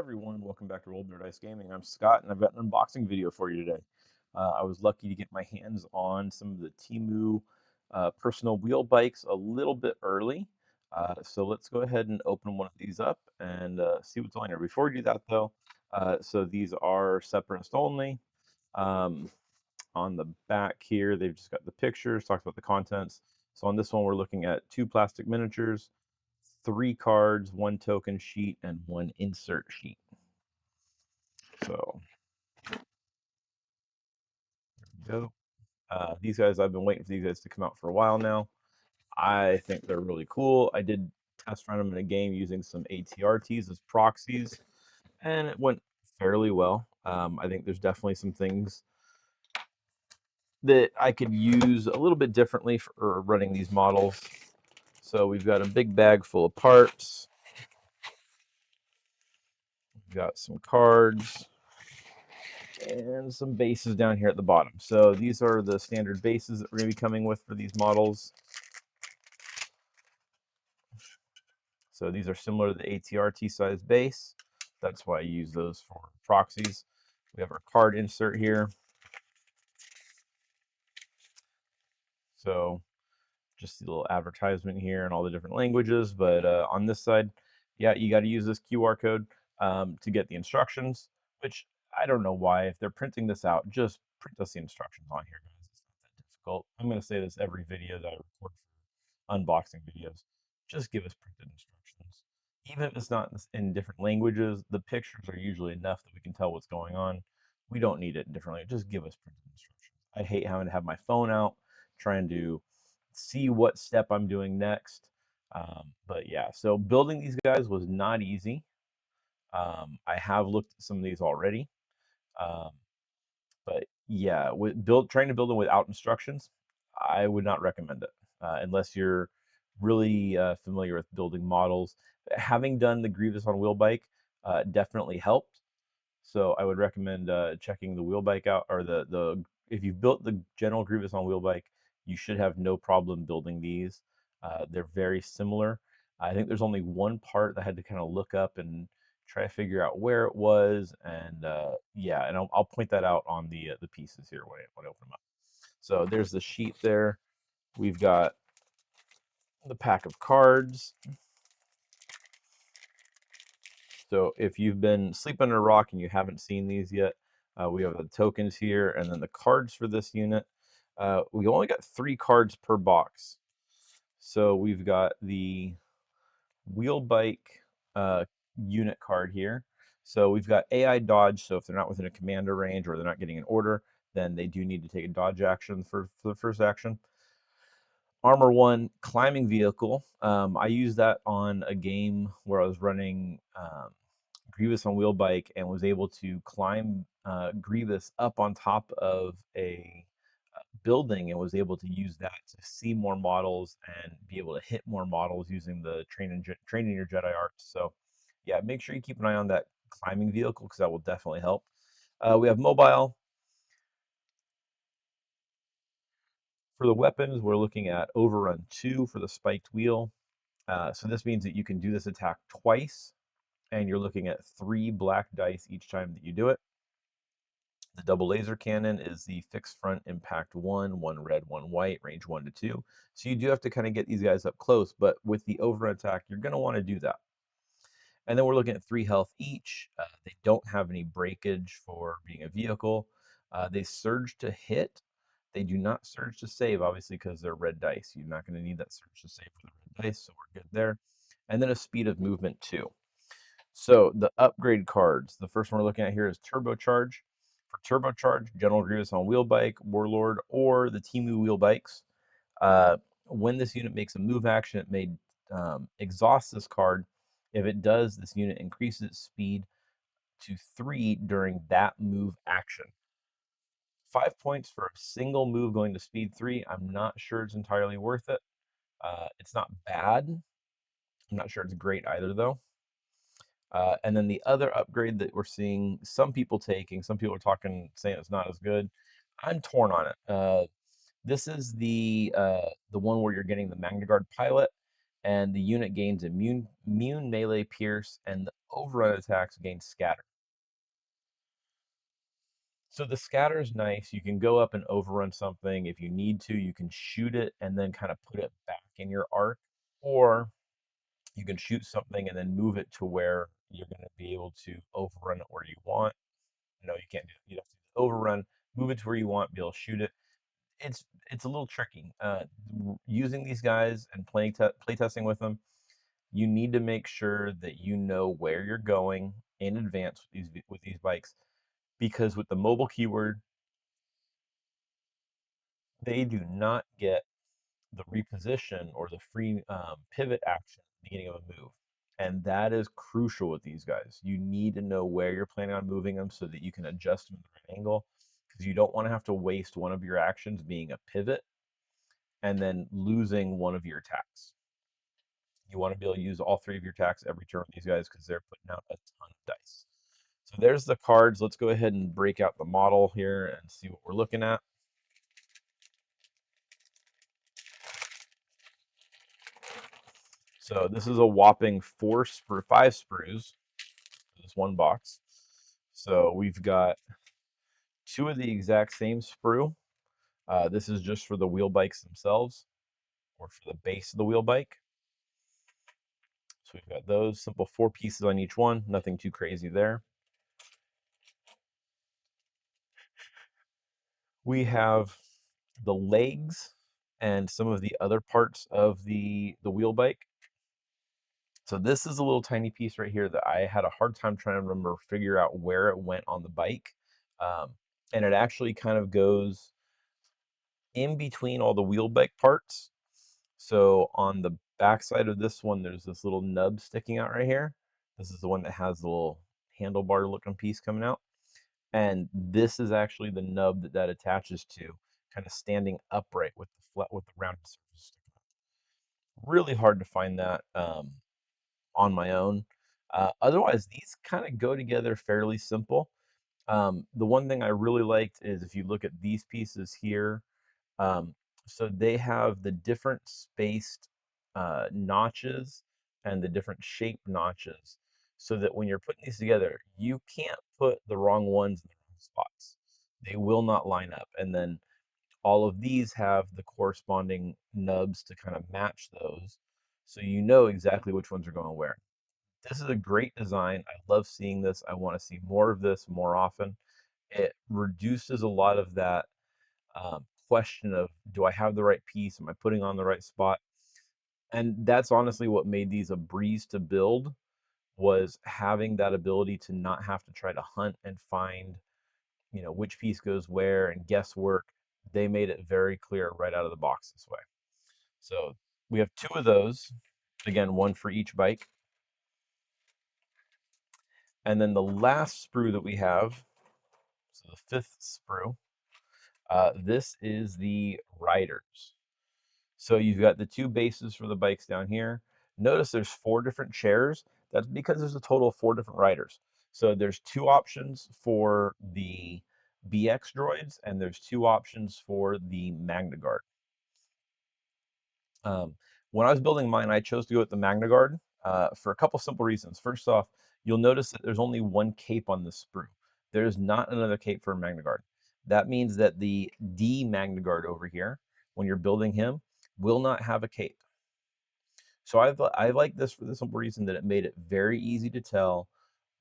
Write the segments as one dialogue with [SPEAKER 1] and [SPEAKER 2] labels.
[SPEAKER 1] Everyone, welcome back to Roll Bear Dice Gaming. I'm Scott, and I've got an unboxing video for you today. I was lucky to get my hands on some of the TSMEU personal wheel bikes a little bit early. So let's go ahead and open one of these up and see what's on here. Before we do that, though, so these are separate only. Um, on the back here, they've just got the pictures, talks about the contents. So on this one, we're looking at 2 plastic miniatures, 3 cards, 1 token sheet, and 1 insert sheet. So there we go. These guys, I've been waiting for these guys to come out for a while now. I think they're really cool. I did test run them in a game using some ATRTs as proxies, and it went fairly well. I think there's definitely some things that I could use a little bit differently for running these models. So we've got a big bag full of parts. We've got some cards and some bases down here at the bottom. So these are the standard bases that we're going to be coming with for these models. So these are similar to the ATRT size base. That's why I use those for proxies. We have our card insert here. So just the little advertisement here and all the different languages. But on this side, yeah, you got to use this QR code to get the instructions, which I don't know why. If they're printing this out, just print us the instructions on here, guys. It's not that difficult. I'm going to say this every video that I record for unboxing videos. Just give us printed instructions. Even if it's not in different languages, the pictures are usually enough that we can tell what's going on. We don't need it in different languages. Just give us printed instructions. I hate having to have my phone out trying to see what step I'm doing next. But yeah, so building these guys was not easy. I have looked at some of these already. Um, but yeah, trying to build them without instructions, I would not recommend it unless you're really familiar with building models. Having done the Grievous on wheel bike definitely helped. So I would recommend checking the wheel bike out, or the if you've built the general Grievous on wheel bike, you should have no problem building these. They're very similar. I think there's only one part that I had to kind of look up and try to figure out where it was, and yeah, and I'll point that out on the pieces here when I open them up. So there's the sheet there. We've got the pack of cards. So if you've been sleeping under a rock and you haven't seen these yet, we have the tokens here and then the cards for this unit. We only got 3 cards per box. So we've got the wheel bike unit card here. So we've got AI dodge. So if they're not within a commander range or they're not getting an order, then they do need to take a dodge action for the first action. Armor 1 climbing vehicle. I used that on a game where I was running Grievous on wheel bike and was able to climb Grievous up on top of a building and was able to use that to see more models and be able to hit more models using the training your Jedi arts. So yeah, make sure you keep an eye on that climbing vehicle because that will definitely help. We have mobile. For the weapons, we're looking at Overrun 2 for the spiked wheel. So this means that you can do this attack twice, and you're looking at 3 black dice each time that you do it. The double laser cannon is the fixed front impact 1 red, 1 white, range 1 to 2. So you do have to kind of get these guys up close, but with the overrun attack, you're going to want to do that. And then we're looking at 3 health each. They don't have any breakage for being a vehicle. They surge to hit. They do not surge to save, obviously, because they're red dice. You're not going to need that surge to save for the red dice, so we're good there. And then a speed of movement 2. So the upgrade cards, the first one we're looking at here is Turbocharge. For Turbocharge, General Grievous on Wheel Bike, Warlord, or the TSMEU Wheel Bikes. When this unit makes a move action, it may exhaust this card. If it does, this unit increases its speed to 3 during that move action. 5 points for a single move going to speed 3. I'm not sure it's entirely worth it. It's not bad. I'm not sure it's great either, though. And then the other upgrade that we're seeing some people taking, some people are talking, saying it's not as good. I'm torn on it. This is the one where you're getting the Magna Guard pilot, and the unit gains immune melee pierce and overrun attacks gain scatter. So the scatter is nice. You can go up and overrun something. If you need to, you can shoot it and then kind of put it back in your arc. Or you can shoot something and then move it to where you're going to be able to overrun it where you want. No, you can't do it. You have to overrun, move it to where you want, be able to shoot it. It's a little tricky. Using these guys and play testing with them, you need to make sure that you know where you're going in advance with these bikes, because with the mobile keyword, they do not get the reposition or the free pivot action at the beginning of a move. And that is crucial with these guys. You need to know where you're planning on moving them so that you can adjust them at the right angle, because you don't want to have to waste one of your actions being a pivot and then losing one of your attacks. You want to be able to use all three of your attacks every turn with these guys because they're putting out a ton of dice. So there's the cards. Let's go ahead and break out the model here and see what we're looking at. So this is a whopping 5 sprues for this one box. So we've got 2 of the exact same sprue. This is just for the wheel bikes themselves, or for the base of the wheel bike. So we've got those simple 4 pieces on each one, nothing too crazy there. We have the legs and some of the other parts of the wheel bike. So this is a little tiny piece right here that I had a hard time trying to figure out where it went on the bike. Um, and it actually kind of goes in between all the wheel bike parts. So on the back side of this one, there's this little nub sticking out right here. This is the one that has the little handlebar looking piece coming out. And this is actually the nub that attaches to, kind of standing upright with the rounded surface. Really hard to find that on my own. Otherwise, these kind of go together fairly simple. The one thing I really liked is if you look at these pieces here, um, so they have the different spaced notches and the different shaped notches, so that when you're putting these together, you can't put the wrong ones in the wrong spots. They will not line up. And then all of these have the corresponding nubs to kind of match those, so you know exactly which ones are going where. This is a great design. I love seeing this. I want to see more of this more often. It reduces a lot of that question of, do I have the right piece? Am I putting on the right spot? And that's honestly what made these a breeze to build, was having that ability to not have to try to hunt and find, which piece goes where and guesswork. They made it very clear right out of the box this way. So we have 2 of those, again, 1 for each bike. And then the last sprue that we have, so the 5th sprue, this is the riders. So you've got the 2 bases for the bikes down here. Notice there's 4 different chairs. That's because there's a total of 4 different riders. So there's 2 options for the BX droids, and there's 2 options for the MagnaGuard. Um, when I was building mine, I chose to go with the MagnaGuard for a couple simple reasons. First off, you'll notice that there's only 1 cape on this sprue. There's not another cape for a MagnaGuard. That means that the D MagnaGuard over here, when you're building him, will not have a cape. So I like this for the simple reason that it made it very easy to tell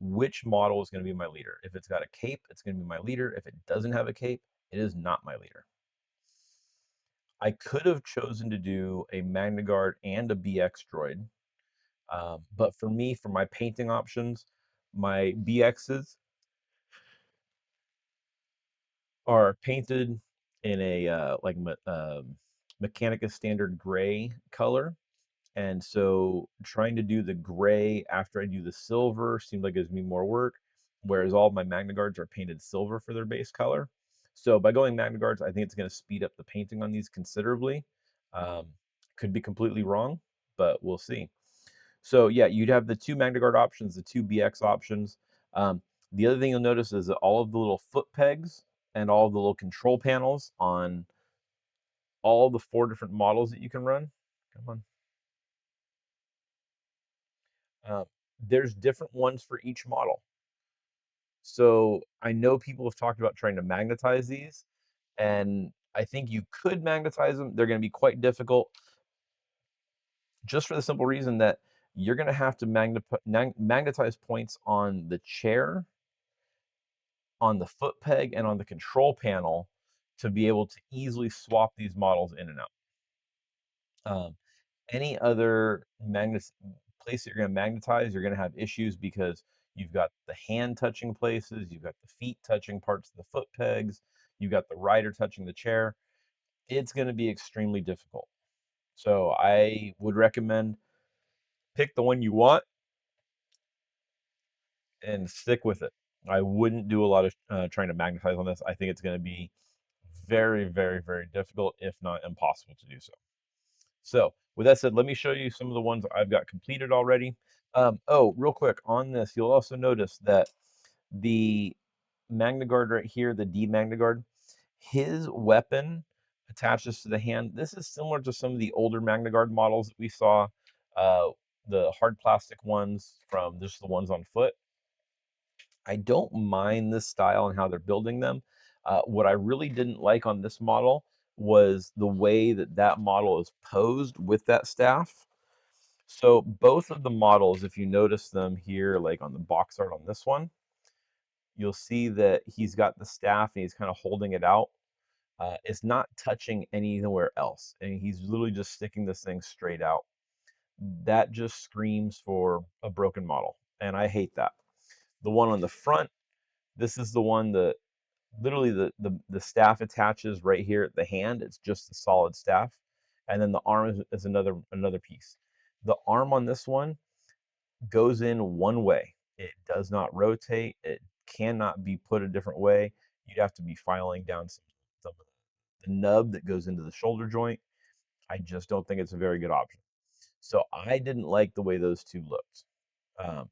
[SPEAKER 1] which model is going to be my leader. If it's got a cape, it's going to be my leader. If it doesn't have a cape, it is not my leader. I could have chosen to do a MagnaGuard and a BX droid, but for me, for my painting options, my BXs are painted in a Mechanica standard gray color. And so trying to do the gray after I do the silver seemed like it gives me more work, whereas all of my MagnaGuards are painted silver for their base color. So by going MagnaGuards, I think it's going to speed up the painting on these considerably. Um, could be completely wrong, but we'll see. So yeah, you'd have the 2 MagnaGuard options, the 2 BX options. The other thing you'll notice is that all of the little foot pegs and all of the little control panels on all the 4 different models that you can run. Come on. There's different ones for each model. So I know people have talked about trying to magnetize these, and I think you could magnetize them. They're going to be quite difficult, just for the simple reason that you're going to have to magnetize points on the chair, on the foot peg, and on the control panel to be able to easily swap these models in and out. Any other place that you're going to magnetize, you're going to have issues because you've got the hand touching places, you've got the feet touching parts of the foot pegs, you've got the rider touching the chair. It's going to be extremely difficult. So I would recommend pick the one you want and stick with it. I wouldn't do a lot of trying to magnetize on this. I think it's going to be very, very, very difficult, if not impossible to do so. So with that said, let me show you some of the ones I've got completed already. Oh, real quick on this, you'll also notice that the Magna Guard right here, the D Magna Guard, his weapon attaches to the hand. This is similar to some of the older Magna Guard models that we saw, uh, the hard plastic ones from just the ones on foot. I don't mind this style and how they're building them. What I really didn't like on this model was the way that that model is posed with that staff. So both of the models, if you notice them here, like on the box art on this one, you'll see that he's got the staff and he's kind of holding it out. It's not touching anywhere else, and he's literally just sticking this thing straight out. That just screams for a broken model, and I hate that. The one on the front, this is the one that literally the staff attaches right here at the hand. It's just the solid staff, and then the arm is another piece. The arm on this one goes in one way. It does not rotate. It cannot be put a different way. You'd have to be filing down some of the nub that goes into the shoulder joint. I just don't think it's a very good option. So I didn't like the way those two looked.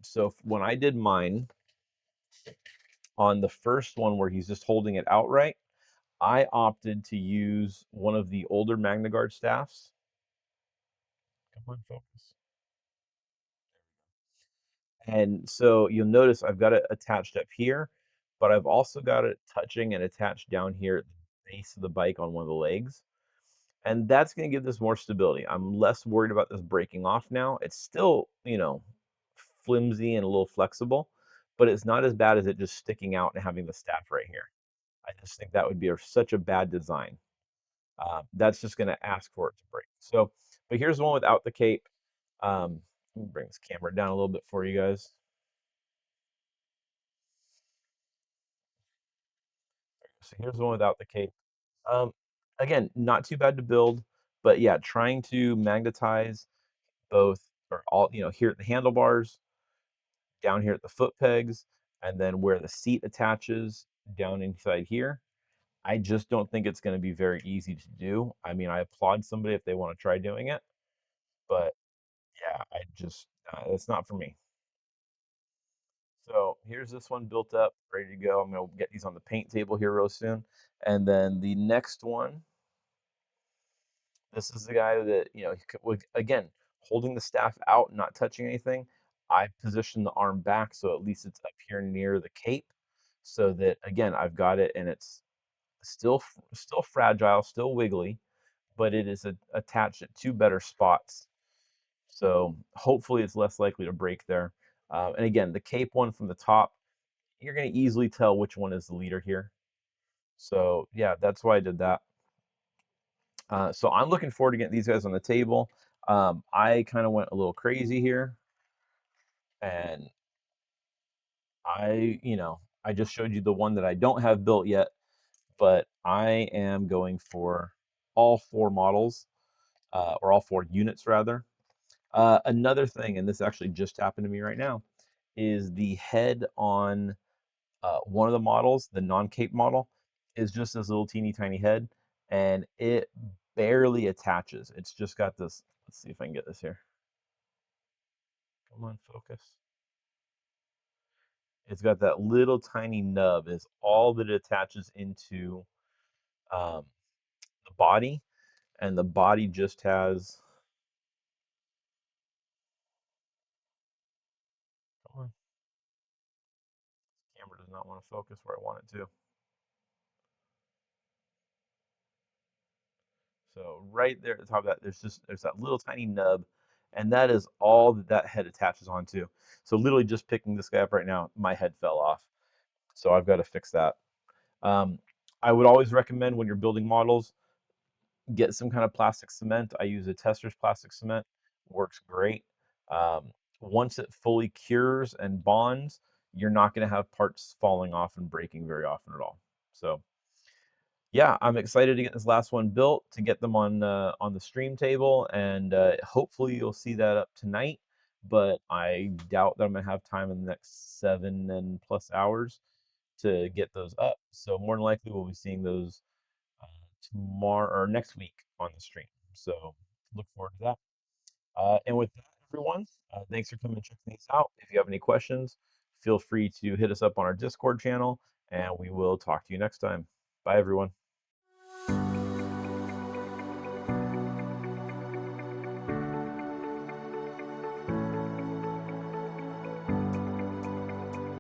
[SPEAKER 1] So when I did mine on the first one where he's just holding it outright, I opted to use one of the older MagnaGuard staffs. Come on, focus. And so you'll notice I've got it attached up here, but I've also got it touching and attached down here at the base of the bike on one of the legs. And that's going to give this more stability. I'm less worried about this breaking off now. It's still, flimsy and a little flexible, but it's not as bad as it just sticking out and having the staff right here. I just think that would be such a bad design. That's just going to ask for it to break. So, but here's the one without the cape. Let me bring this camera down a little bit for you guys. So here's the one without the cape. Um, Again, not too bad to build, but yeah, trying to magnetize both or all, here at the handlebars, down here at the foot pegs, and then where the seat attaches down inside here. I just don't think it's going to be very easy to do. I mean, I applaud somebody if they want to try doing it, but yeah, it's not for me. So here's this one built up, ready to go. I'm going to get these on the paint table here real soon. And then the next one, this is the guy that, again, holding the staff out, not touching anything. I position the arm back so at least it's up here near the cape so that, again, I've got it and it's still fragile, still wiggly, but it is attached at two better spots. So hopefully it's less likely to break there. And again, the cape one from the top, you're going to easily tell which one is the leader here. So yeah, that's why I did that. So I'm looking forward to getting these guys on the table. I kind of went a little crazy here, and I just showed you the one that I don't have built yet, but I am going for all four models, or all four units rather. Another thing, and this actually just happened to me right now, is the head on one of the models, the non-cape model, is just this little teeny tiny head, and it barely attaches. It's just got this. Let's see if I can get this here. Come on, focus. It's got that little tiny nub is all that it attaches into um, the body, and the body just has want to focus where I want it to. So right there at the top of that, there's that little tiny nub, and that is all that that head attaches onto. So literally just picking this guy up right now, my head fell off. So I've got to fix that. Um, I would always recommend when you're building models, get some kind of plastic cement. I use a Tester's plastic cement, works great. Um, Once it fully cures and bonds, you're not going to have parts falling off and breaking very often at all. So yeah, I'm excited to get this last one built, to get them on the stream table, and hopefully you'll see that up tonight. But I doubt that I'm gonna have time in the next 7+ hours to get those up. So more than likely we'll be seeing those uh, tomorrow or next week on the stream. So look forward to that. And with that, everyone, thanks for coming and checking these out. If you have any questions, feel free to hit us up on our Discord channel, and we will talk to you next time. Bye, everyone.